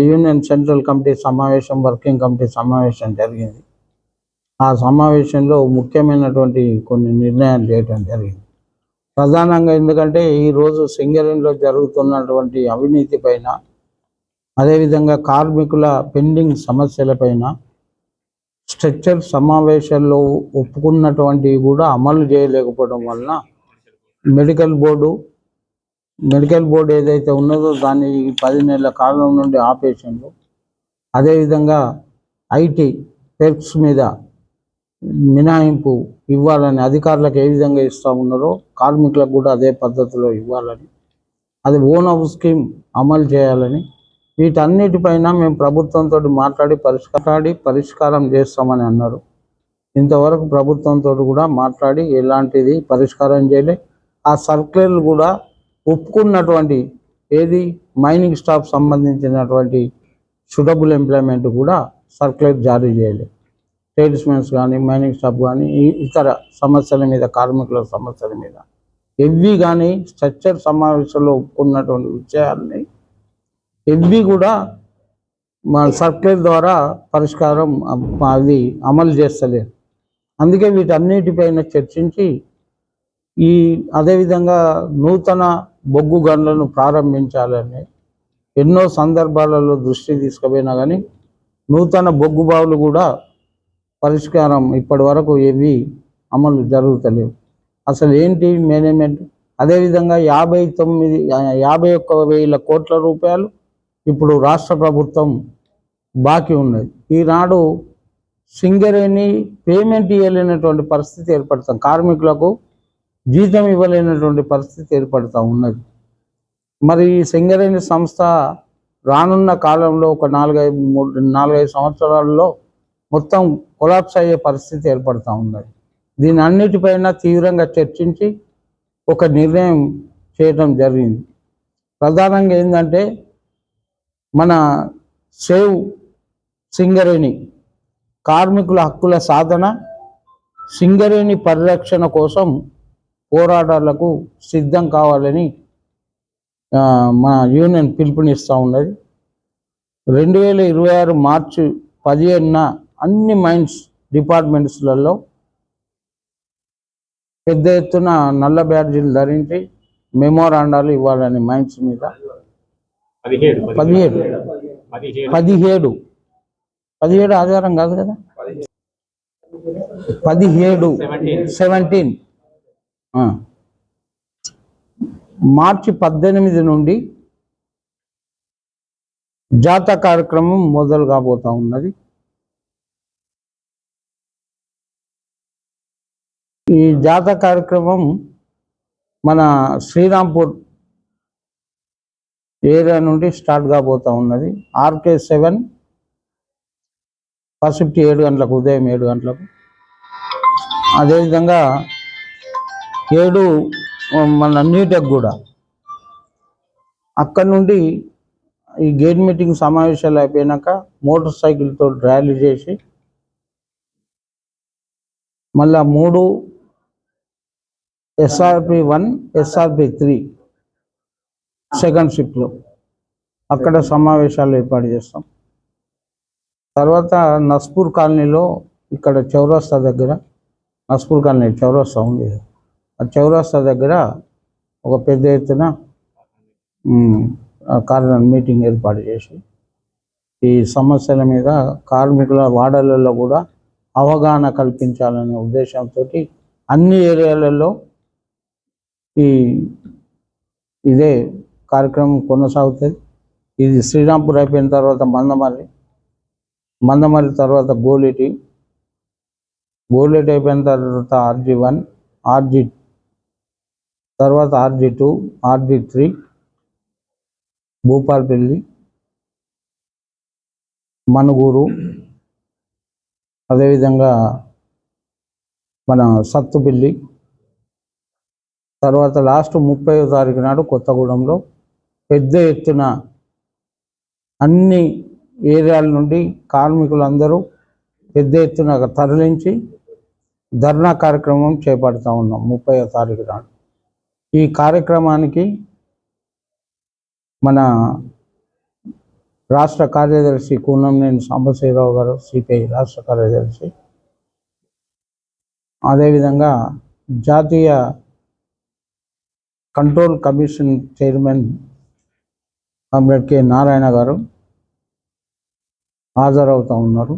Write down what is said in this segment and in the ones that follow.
Union central committee సమావేశం, working committee సమావేశం జరిగింది. ఆ సమావేశంలో ముఖ్యమైనటువంటి కొన్ని నిర్ణయాలు చేయడం జరిగింది. ప్రధానంగా ఎందుకంటే ఈరోజు సింగరేణిలో జరుగుతున్నటువంటి అవినీతి పైన, అదేవిధంగా కార్మికుల పెండింగ్ సమస్యలపైన స్ట్రక్చర్ సమావేశాల్లో ఒప్పుకున్నటువంటివి కూడా అమలు చేయలేకపోవడం వలన మెడికల్ బోర్డు ఏదైతే ఉన్నదో దాన్ని 10 నెలల కాలం నుండి ఆపేసిండ్రు. అదేవిధంగా ఐటీ పెర్క్స్ మీద మినహాయింపు ఇవ్వాలని అధికారులకు ఏ విధంగా ఇస్తూ ఉన్నారో కార్మికులకు కూడా అదే పద్ధతిలో ఇవ్వాలని, అది ఓన్ హౌస్ స్కీమ్ అమలు చేయాలని, వీటన్నిటిపైన మేము ప్రభుత్వంతో మాట్లాడి పరిష్కారం చేస్తామని అన్నారు. ఇంతవరకు ప్రభుత్వంతో కూడా మాట్లాడి ఎలాంటిది పరిష్కారం చేయలే. ఆ సర్క్యులర్లు కూడా ఒప్పుకున్నటువంటి ఏది మైనింగ్ స్టాఫ్ సంబంధించినటువంటి సూటబుల్ ఎంప్లాయ్మెంట్ కూడా సర్క్యులర్ జారీ చేయలేదు. ట్రేడ్స్మెన్స్ కానీ, మైనింగ్ స్టాఫ్ కానీ, ఇతర సమస్యల మీద, కార్మికుల సమస్యల మీద ఎవ్వి కానీ స్ట్రక్చర్ సమావేశంలో ఒప్పుకున్నటువంటి విషయాల్ని ఎవ్వి కూడా మన సర్క్యులర్ ద్వారా పరిష్కారం అది అమలు చేస్తలేదు. అందుకే వీటన్నిటిపైన చర్చించి అదేవిధంగా నూతన బొగ్గు గనులను ప్రారంభించాలని ఎన్నో సందర్భాలలో దృష్టి తీసుకుపోయినా కానీ నూతన బొగ్గు బావులు కూడా పరిష్కారం ఇప్పటి వరకు ఏవి అమలు జరుగుతలేవు. అసలు ఏంటి మేనేజ్మెంట్? అదేవిధంగా 51,000 కోట్ల రూపాయలు ఇప్పుడు రాష్ట్ర ప్రభుత్వం బాకీ ఉన్నది. ఈనాడు సింగరేణి పేమెంట్ ఇవ్వలేనటువంటి పరిస్థితి ఏర్పడుతుంది, కార్మికులకు జీతం ఇవ్వలేనటువంటి పరిస్థితి ఏర్పడుతూ ఉన్నది. మరి ఈ సింగరేణి సంస్థ రానున్న కాలంలో ఒక 4-5 సంవత్సరాల్లో మొత్తం కొలాప్స్ అయ్యే పరిస్థితి ఏర్పడుతూ ఉన్నది. దీని అన్నిటిపైన తీవ్రంగా చర్చించి ఒక నిర్ణయం చేయడం జరిగింది. ప్రధానంగా ఏంటంటే మన సేవ్ సింగరేణి కార్మికుల హక్కుల సాధన, సింగరేణి పరిరక్షణ కోసం పోరాటాలకు సిద్ధం కావాలని మన యూనియన్ పిలుపునిస్తూ ఉన్నది. 2026 మార్చి 15న అన్ని మైన్స్ డిపార్ట్మెంట్స్లలో పెద్ద ఎత్తున నల్ల బ్యాడ్జీలు ధరించి మెమోరాండాలు ఇవ్వాలని మైన్స్ మీద 17 ఆధారం కాదు కదా, 17 మార్చి 18 నుండి జాతా కార్యక్రమం మొదలు కాబోతా ఉన్నది. ఈ జాతా కార్యక్రమం మన శ్రీరాంపూర్ ఏరియా నుండి స్టార్ట్ కాబోతా ఉన్నది. RK7 ఫస్ట్ 7 గంటలకు, ఉదయం 7 గంటలకు. అదేవిధంగా 7 మన నీటెక్ కూడా అక్కడ నుండి ఈ గేట్ మీటింగ్ సమావేశాలు అయిపోయినాక మోటార్ సైకిల్తో ర్యాలీ చేసి మళ్ళా 3 SRP1 SRP3 సెకండ్ షిఫ్ట్లో అక్కడ సమావేశాలు ఏర్పాటు చేస్తాం. తర్వాత నస్పూర్ కాలనీలో ఇక్కడ చౌరస్తా దగ్గర, నస్పూర్ కాలనీ చౌరస్తా ఉంది, ఆ చౌరస్తా దగ్గర ఒక పెద్ద ఎత్తున కార్యక్రమం మీటింగ్ ఏర్పాటు చేసి ఈ సమస్యల మీద కార్మికుల వాడలలో కూడా అవగాహన కల్పించాలనే ఉద్దేశంతో అన్ని ఏరియాలలో ఇదే కార్యక్రమం కొనసాగుతుంది. ఇది శ్రీరాంపూర్ అయిపోయిన తర్వాత మందమర్రి తర్వాత గోలేటి అయిపోయిన తర్వాత RG1, తర్వాత RG2, RG3, భూపాలపల్లి, మనుగూరు, అదేవిధంగా మన సత్తుపల్లి, తర్వాత లాస్ట్ 30వ తారీఖు నాడు కొత్తగూడెంలో పెద్ద ఎత్తున అన్ని ఏరియాల నుండి కార్మికులందరూ పెద్ద ఎత్తున తరలించి ధర్నా కార్యక్రమం చేపడతా ఉన్నాం 30వ తారీఖు నాడు. ఈ కార్యక్రమానికి మన రాష్ట్ర కార్యదర్శి కూనంనేని సాంబశివరావు గారు, సిపిఐ రాష్ట్ర కార్యదర్శి. అదేవిధంగా జాతీయ control commission chairman comrade K Narayana గారు హాజరవుతూ ఉన్నారు.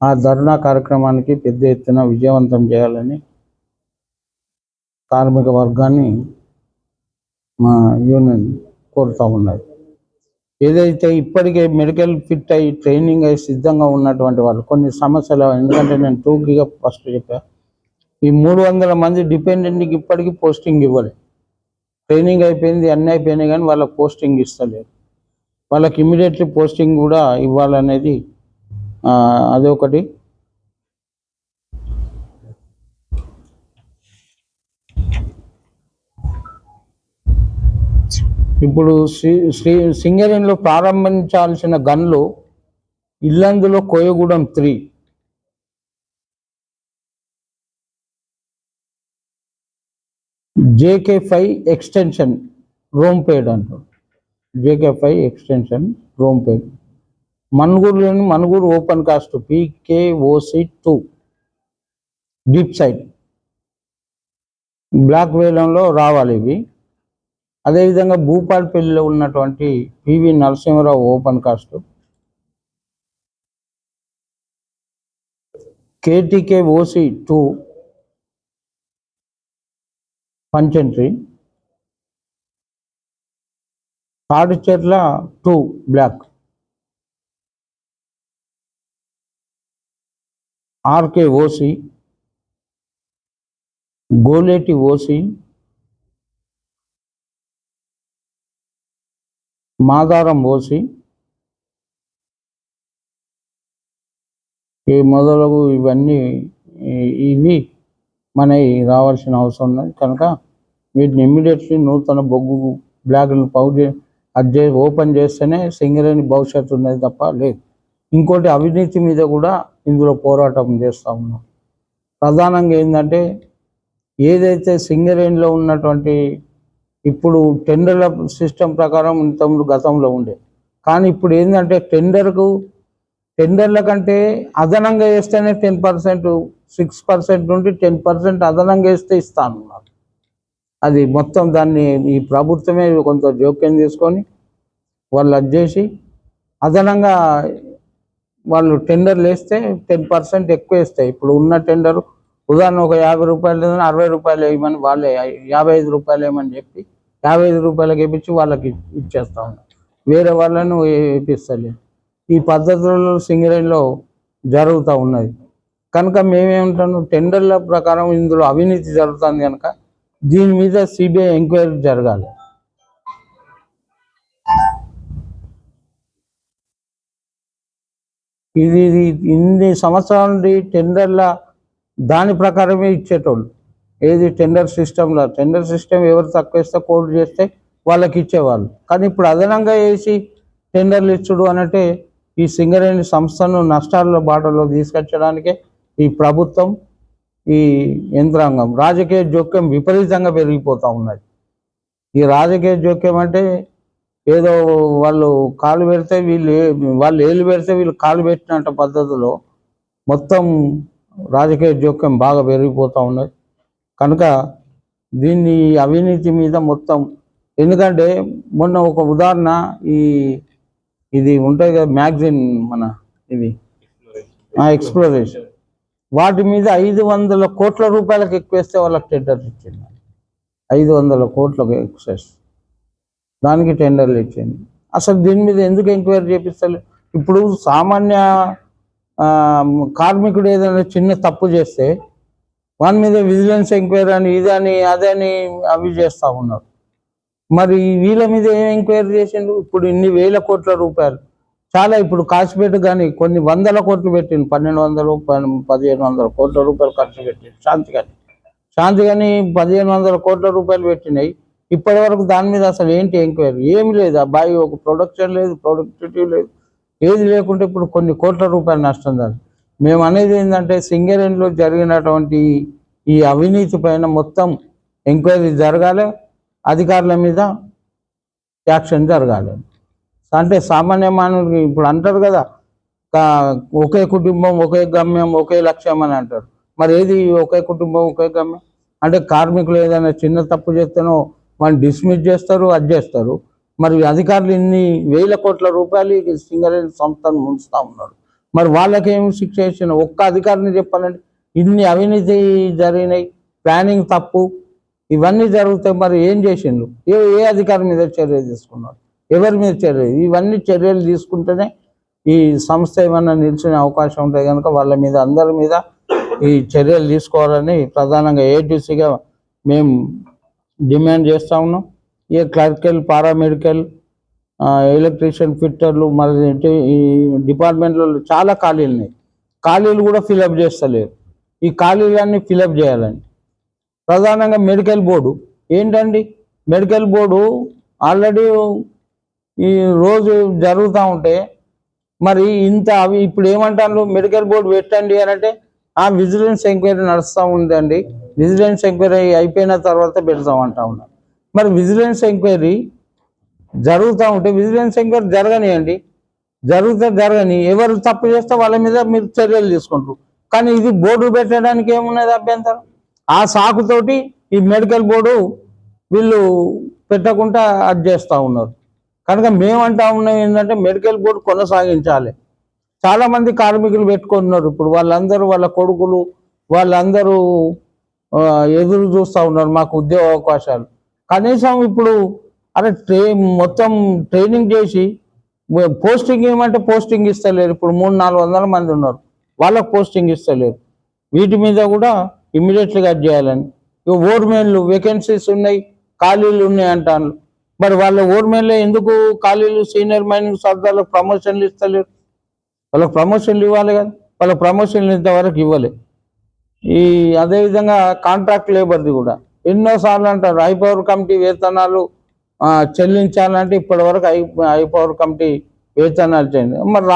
ఆ ధర్నా కార్యక్రమానికి పెద్ద ఎత్తున విజయవంతం చేయాలని కార్మిక వర్గాన్ని మా యూనియన్ కోరుతూ ఉన్నది. ఏదైతే ఇప్పటికే మెడికల్ ఫిట్ అయ్యి ట్రైనింగ్ అయ్యి సిద్ధంగా ఉన్నటువంటి వాళ్ళు కొన్ని సమస్యలు, ఎందుకంటే నేను టూకీగా ఫస్ట్ చెప్పా, ఈ 300 మంది డిపెండెంట్కి ఇప్పటికీ పోస్టింగ్ ఇవ్వలేదు. ట్రైనింగ్ అయిపోయింది, అన్నీ అయిపోయినాయి, కానీ వాళ్ళకి పోస్టింగ్ ఇస్తలేదు. వాళ్ళకి ఇమ్మీడియట్లీ పోస్టింగ్ కూడా ఇవ్వాలనేది అదొకటి. ఇప్పుడు సింగరేణిలో ప్రారంభించాల్సిన గన్లు ఇల్లందులో కోయగూడెం 3, JK5 ఎక్స్టెన్షన్ రోంపేడ్ అంటారు. JK5 ఎక్స్టెన్షన్ రోంపేడ్. మనుగూరులోని Manuguru open cast PKOC2 deep side block వేలంలో రావాలి ఇవి. అదేవిధంగా భూపాలపల్లిలో ఉన్నటువంటి PV Narasimharao open cast KTKOC2 పంచంట్రీ, Tadicherla 2 block, RKOC, Goleti OC, Madaram OC, ఈ మొదలగు ఇవన్నీ ఇవి మనకి రావాల్సిన అవసరం ఉన్నది. కనుక వీటిని ఇమ్మీడియట్లీ నూతన బొగ్గు బ్లాక్లను ఓపెన్ చేస్తేనే సింగరేణి భవిష్యత్తు ఉన్నది తప్ప లేదు. ఇంకోటి అవినీతి మీద కూడా ఇందులో పోరాటం చేస్తూ ఉన్నాం. ప్రధానంగా ఏంటంటే ఏదైతే సింగరేణిలో ఉన్నటువంటి ఇప్పుడు టెండర్ల సిస్టమ్ ప్రకారం ఇంతకుముందు గతంలో ఉండే, కానీ ఇప్పుడు ఏంటంటే టెండర్ల కంటే అదనంగా వేస్తేనే 10%, 6% నుండి 10% అదనంగా వేస్తే ఇస్తాను. అది మొత్తం దాన్ని ఈ ప్రభుత్వమే కొంత జోక్యం తీసుకొని వాళ్ళు అది చేసి అదనంగా వాళ్ళు టెండర్లు వేస్తే 10% ఎక్కువ వేస్తాయి. ఇప్పుడు ఉన్న టెండరు ఉదాహరణ ఒక 50 రూపాయలు 60 రూపాయలు వేయమని వాళ్ళే 55 రూపాయలు వేయమని చెప్పి 55 రూపాయలకి వేయించి వాళ్ళకి ఇచ్చేస్తా ఉన్నారు. వేరే వాళ్ళను వేపిస్తలేదు. ఈ పద్ధతులలో సింగరేణిలో జరుగుతూ ఉన్నది. కనుక మేమేమంటాను, టెండర్ల ప్రకారం ఇందులో అవినీతి జరుగుతుంది కనుక దీని మీద సిబిఐ ఎంక్వైరీ జరగాలి. ఇది ఇన్ని సంవత్సరాల నుండి టెండర్ల దాని ప్రకారమే ఇచ్చేటోళ్ళు. ఏది టెండర్ సిస్టమ్ ఎవరు తక్కువ వేస్తే కోర్టు చేస్తే వాళ్ళకి ఇచ్చేవాళ్ళు. కానీ ఇప్పుడు అదనంగా వేసి టెండర్లు ఇచ్చుడు అనంటే ఈ సింగరేణి సంస్థను నష్టాల బాటలో తీసుకొచ్చడానికే ఈ ప్రభుత్వం, ఈ యంత్రాంగం రాజకీయ జోక్యం విపరీతంగా పెరిగిపోతూ ఉన్నది. ఈ రాజకీయ జోక్యం అంటే ఏదో వాళ్ళు కాలు పెడితే వాళ్ళు ఏళ్ళు పెడితే వీళ్ళు కాలు పెట్టినట్టు పద్ధతిలో మొత్తం రాజకీయ జోక్యం బాగా పెరిగిపోతూ ఉన్నది. కనుక దీన్ని అవినీతి మీద మొత్తం, ఎందుకంటే మొన్న ఒక ఉదాహరణ ఇది ఉంటాయి కదా మ్యాగజైన్ మన ఇవి ఎక్స్ప్లోరేషన్, వాటి మీద 500 కోట్ల రూపాయలకు ఎక్కువేస్తే వాళ్ళకి టెండర్లు ఇచ్చింది. 500 కోట్లకు ఎక్సెస్ దానికి టెండర్లు ఇచ్చింది. అసలు దీని మీద ఎందుకు ఎంక్వైరీ చేపిస్తారు? ఇప్పుడు సామాన్య కార్మికుడు ఏదైనా చిన్న తప్పు చేస్తే వాని మీద విజిలెన్స్ ఎంక్వైరీ అని ఇదని అదని అవి చేస్తూ ఉన్నారు. మరి వీళ్ళ మీద ఏం ఎంక్వైరీ చేసిండు? ఇప్పుడు ఇన్ని వేల కోట్ల రూపాయలు చాలా, ఇప్పుడు కాసిపేట కానీ కొన్ని 100 కోట్లు పెట్టిండు, 1200 1500 కోట్ల రూపాయలు ఖర్చు పెట్టిండు. శాంతి కానీ 1500 కోట్ల రూపాయలు పెట్టినాయి. ఇప్పటి వరకు దాని మీద అసలు ఏంటి ఎంక్వైరీ? ఏమి లేదు. అబ్బాయి ఒక ప్రొడక్షన్ లేదు, ప్రొడక్టివిటీ లేదు, ఏది లేకుంటే ఇప్పుడు కొన్ని కోట్ల రూపాయలు నష్టం కాదు. మేము అనేది ఏంటంటే సింగరేణిలో జరిగినటువంటి ఈ అవినీతి పైన మొత్తం ఎంక్వైరీ జరగాలి, అధికారుల మీద యాక్షన్ జరగాలి. అంటే సామాన్య మానవుడికి ఇప్పుడు అంటారు కదా, ఒకే కుటుంబం ఒకే గమ్యం ఒకే లక్ష్యం అని అంటారు. మరి ఏది ఒకే కుటుంబం ఒకే గమ్యం అంటే? కార్మికులు ఏదైనా చిన్న తప్పు చేస్తేనో వాళ్ళు డిస్మిస్ చేస్తారు, అది చేస్తారు. మరి అధికారులు ఇన్ని వేల కోట్ల రూపాయలు సింగరేణి సంస్థను ముంచుతా ఉన్నారు. మరి వాళ్ళకేం శిక్ష చేసిన ఒక్క అధికారిని చెప్పాలంటే ఇన్ని అవినీతి జరిగినాయి, ప్లానింగ్ తప్పు, ఇవన్నీ జరిగితే మరి ఏం చేసిండ్రు? ఏ అధికారి మీద చర్య తీసుకున్నారు? ఎవరి మీద చర్య? ఇవన్నీ చర్యలు తీసుకుంటేనే ఈ సంస్థ ఏమన్నా నిలిచిన అవకాశం ఉంటాయి కనుక వాళ్ళ మీద అందరి మీద ఈ చర్యలు తీసుకోవాలని ప్రధానంగా ఏటీసీగా మేము డిమాండ్ చేస్తూ ఉన్నాం. ఈ క్లర్కల్, పారామెడికల్, ఎలక్ట్రీషియన్, ఫిట్టర్లు, మరి ఈ డిపార్ట్మెంట్లో చాలా ఖాళీలు ఉన్నాయి. ఖాళీలు కూడా ఫిలప్ చేస్తలేరు. ఈ ఖాళీలన్నీ ఫిలప్ చేయాలని ప్రధానంగా మెడికల్ బోర్డు ఏంటండి? మెడికల్ బోర్డు ఆల్రెడీ ఈ రోజు జరుగుతూ ఉంటే మరి ఇంత అవి ఇప్పుడు ఏమంటారు? మెడికల్ బోర్డు పెట్టండి అని అంటే ఆ విజిలెన్స్ ఎంక్వైరీ నడుస్తూ ఉందండి, విజిలెన్స్ ఎంక్వైరీ అయిపోయిన తర్వాత పెడతామంటా ఉన్నారు. మరి విజిలెన్స్ ఎంక్వైరీ జరుగుతూ ఉంటే విజిలెన్స్ ఎంక్వైరీ జరగనియండి, జరగని, ఎవరు తప్పు చేస్తే వాళ్ళ మీద మీరు చర్యలు తీసుకుంటారు. కానీ ఇది బోర్డు పెట్టడానికి ఏమున్నది అభ్యంతరం? ఆ సాకుతోటి ఈ మెడికల్ బోర్డు వీళ్ళు పెట్టకుండా అది చేస్తూ ఉన్నారు. కనుక మేమంటా ఉన్నాం ఏంటంటే మెడికల్ బోర్డు కొనసాగించాలి. చాలామంది కార్మికులు పెట్టుకుంటున్నారు. ఇప్పుడు వాళ్ళందరూ వాళ్ళ కొడుకులు వాళ్ళందరూ ఎదురు చూస్తూ ఉన్నారు మాకు ఉద్యోగ అవకాశాలు. కనీసం ఇప్పుడు అరే మొత్తం ట్రైనింగ్ చేసి పోస్టింగ్ ఏమంటే పోస్టింగ్ ఇస్తలేరు. ఇప్పుడు 300-400 మంది ఉన్నారు, వాళ్ళకు పోస్టింగ్ ఇస్తలేరు. వీటి మీద కూడా ఇమ్మీడియట్గా అది చేయాలని. ఓర్మెన్లు వేకెన్సీస్ ఉన్నాయి, ఖాళీలు ఉన్నాయి అంటాను. మరి వాళ్ళ ఓర్మెన్లో ఎందుకు ఖాళీలు? సీనియర్ మైనింగ్ సర్దార్లకు ప్రమోషన్లు ఇస్తలేరు. వాళ్ళకి ప్రమోషన్లు ఇవ్వాలి కదా, వాళ్ళ ప్రమోషన్లు ఇంతవరకు ఇవ్వలేదు. అదేవిధంగా కాంట్రాక్ట్ లేబర్ది కూడా ఎన్నోసార్లు అంటారు హై పవర్ కమిటీ వేతనాలు చెల్లించాలంటే ఇప్పటి వరకు హై పవర్ కమిటీ వేతనాలు చేయండి. మరి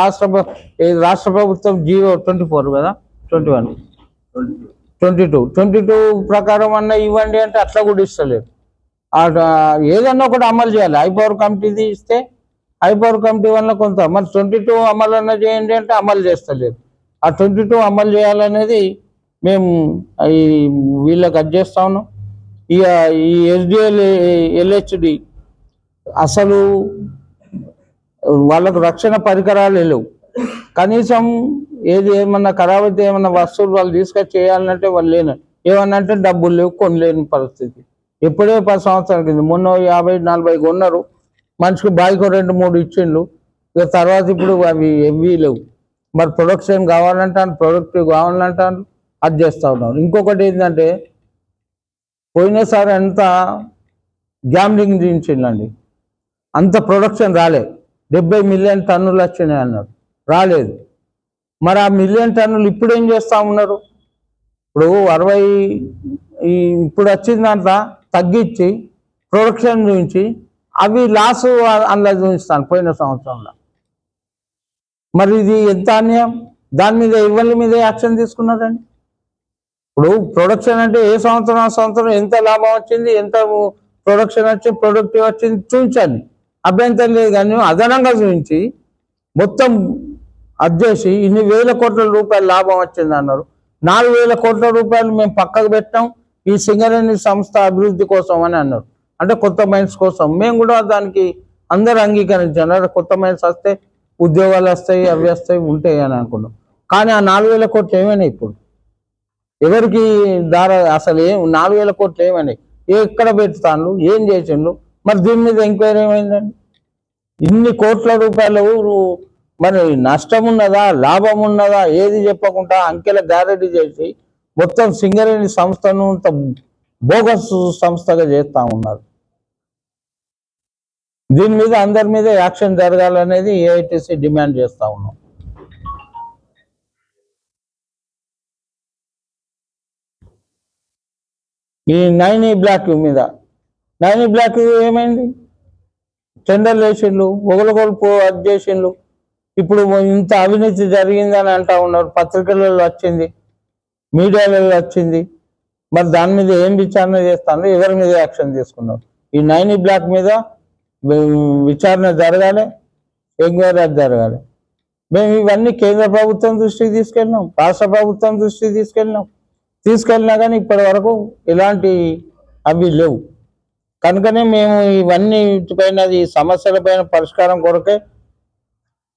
రాష్ట్ర ప్రభుత్వం జీవో 24 కదా, 22 ప్రకారం అన్న ఇవ్వండి అంటే అట్లా కూడా ఇస్తలేరు. ఏదన్నా ఒకటి అమలు చేయాలి. హై పవర్ కమిటీది ఇస్తే హై పవర్ కమిటీ వల్ల కొంత, మరి 22 అమలు అన్న చేయండి అంటే అమలు చేస్తలేరు. ఆ 22 అమలు చేయాలనేది మేము వీళ్ళకి అది చేస్తా ఉన్నాం. ఈ ఎస్డిఎల్, ఎల్హెచ్డి అసలు వాళ్ళకు రక్షణ పరికరాలు లేవు. కనీసం ఏమన్నా ఖరాబ్ అయితే ఏమన్నా వస్తువులు వాళ్ళు తీసుకొచ్చి చేయాలంటే వాళ్ళు లేని, ఏమన్నా అంటే డబ్బులు లేవు, కొనలేని పరిస్థితి. ఎప్పుడే 10 సంవత్సరాల కింద మొన్న 50-40 కొన్నారు, మనిషికి బాయ్కో 2-3 ఇచ్చిండ్రు. ఇక తర్వాత ఇప్పుడు అవి ఎవ్వి లేవు. మరి ప్రొడక్షన్ కావాలంటాను, ప్రొడక్టివ్ కావాలంటాను, అది చేస్తూ ఉన్నారు. ఇంకొకటి ఏంటంటే పోయినసారి అంత గ్యామ్లింగ్ దించిండండి, అంత ప్రొడక్షన్ రాలే. 70 మిలియన్ టన్నులు వచ్చినాయి అన్నారు, రాలేదు. మరి ఆ మిలియన్ టన్నులు ఇప్పుడు ఏం చేస్తూ ఉన్నారు? ఇప్పుడు 60 ఇప్పుడు వచ్చిందంతా తగ్గించి ప్రొడక్షన్ గురించి అవి లాస్ అందులో చూపిస్తాను పోయిన సంవత్సరంలో. మరి ఇది ఎంత అన్యాయం? దాని మీద ఎవరి మీద యాక్షన్ తీసుకున్నారండి? ఇప్పుడు ప్రొడక్షన్ అంటే ఏ సంవత్సరం ఆ సంవత్సరం ఎంత లాభం వచ్చింది, ఎంత ప్రొడక్షన్ వచ్చి ప్రొడక్టివ్ వచ్చింది చూపించండి, అభ్యంతరం లేదు. కానీ అదనంగా చూపించి మొత్తం అది చేసి ఇన్ని వేల కోట్ల రూపాయలు లాభం వచ్చింది అన్నారు. 4,000 కోట్ల రూపాయలు మేము పక్కకు పెట్టాం ఈ సింగరేణి సంస్థ అభివృద్ధి కోసం అని అన్నారు. అంటే కొత్త మైన్స్ కోసం. మేము కూడా దానికి అందరు అంగీకరించారు. కొత్త మైన్స్ వస్తే ఉద్యోగాలు వస్తాయి, అవి వస్తాయి, ఉంటాయి అని అనుకున్నాం. కానీ ఆ 4,000 కోట్లు ఏమైనా ఇప్పుడు ఎవరికి అసలు 4,000 కోట్లు ఏమైనాయి? ఎక్కడ పెడతాను, ఏం చేసిండ్రు? మరి దీని మీద ఎంక్వైరీ ఏమైందండి? ఇన్ని కోట్ల రూపాయలు మరి నష్టం ఉన్నదా, లాభం ఉన్నదా, ఏది చెప్పకుండా అంకెల గ్యారెంటీ చేసి మొత్తం సింగరేణి సంస్థను బోగస్ సంస్థగా చేస్తూ ఉన్నారు. దీని మీద అందరి మీద యాక్షన్ జరగాలనేది ఏఐటీసీ డిమాండ్ చేస్తూ ఉన్నాం. ఈ నైనీ బ్లాక్ మీద, నైనీ బ్లాక్ ఏమైంది? టెండర్లు వేసిండ్రు, ఒకరికొకరు అది చేసిండ్రు. ఇప్పుడు ఇంత అవినీతి జరిగిందని అంటూ ఉన్నారు. పత్రికలలో వచ్చింది, మీడియాలలో వచ్చింది. మరి దాని మీద ఏం విచారణ చేస్తాను, ఎవరి మీద యాక్షన్ తీసుకున్నారు? ఈ నైనీ బ్లాక్ మీద విచారణ జరగాలి. ఎంక్వైరీ అది జరగాలి. మేము ఇవన్నీ కేంద్ర ప్రభుత్వం దృష్టికి తీసుకెళ్ళినాం, రాష్ట్ర ప్రభుత్వం దృష్టికి తీసుకెళ్ళినా కానీ ఇప్పటి వరకు ఎలాంటి అవి లేవు. కనుకనే మేము ఇవన్నీ పైన ఈ సమస్యల పైన పరిష్కారం కొరకే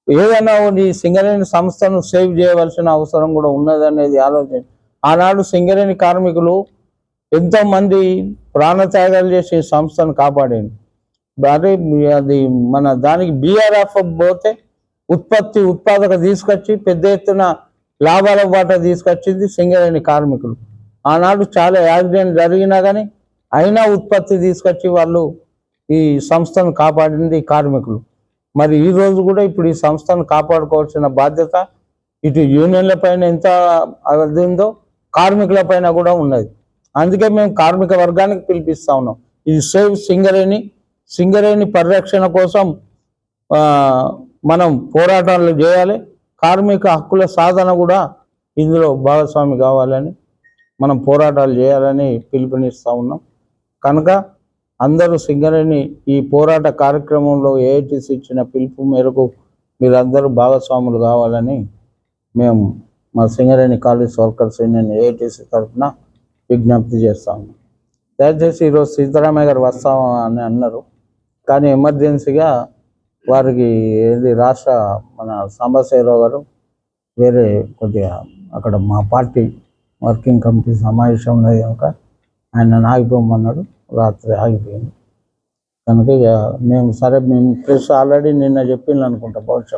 ఏదైనా ఈ సింగరేణి సంస్థను సేవ్ చేయవలసిన అవసరం కూడా ఉన్నదనేది ఆలోచన. ఆనాడు సింగరేణి కార్మికులు ఎంతో మంది ప్రాణత్యాగాలు చేసి ఈ సంస్థను కాపాడింది. అది మన దానికి బీఆర్ఎఫ్ పోతే ఉత్పాదక తీసుకొచ్చి పెద్ద ఎత్తున లాభాల బాట తీసుకొచ్చింది సింగరేణి కార్మికులు. ఆనాడు చాలా యాక్సిడెంట్ జరిగినా కానీ అయినా ఉత్పత్తి తీసుకొచ్చి వాళ్ళు ఈ సంస్థను కాపాడింది కార్మికులు. మరి ఈ రోజు కూడా ఇప్పుడు ఈ సంస్థను కాపాడుకోవాల్సిన బాధ్యత ఇటు యూనియన్ల పైన ఎంత అది ఉందో కార్మికుల పైన కూడా ఉన్నది. అందుకే మేము కార్మిక వర్గానికి పిలిపిస్తా ఉన్నాం. ఇది సేవ్ సింగరేణి పరిరక్షణ కోసం మనం పోరాటాలు చేయాలి. కార్మిక హక్కుల సాధన కూడా ఇందులో భాగస్వామి కావాలని మనం పోరాటాలు చేయాలని పిలుపునిస్తూ ఉన్నాం. కనుక అందరూ సింగరేణి ఈ పోరాట కార్యక్రమంలో ఏఐటీసీ ఇచ్చిన పిలుపు మేరకు మీరందరూ భాగస్వాములు కావాలని మేము మా Singareni college workers union AITC తరఫున విజ్ఞప్తి చేస్తా ఉన్నాం. దయచేసి ఈరోజు సీతారామయ్య గారు వస్తామని అన్నారు, కానీ ఎమర్జెన్సీగా వారికి ఏది రాష్ట్ర మన సాంబశివరావు గారు వేరే కొద్దిగా అక్కడ మా పార్టీ వర్కింగ్ కమిటీ సమావేశం ఉన్నది కనుక ఆయన ఆగిపోమన్నాడు. రాత్రి ఆగిపోయింది కనుక ఇక మేము ప్రెస్ ఆల్రెడీ నిన్న చెప్పింది అనుకుంటా, బహుశా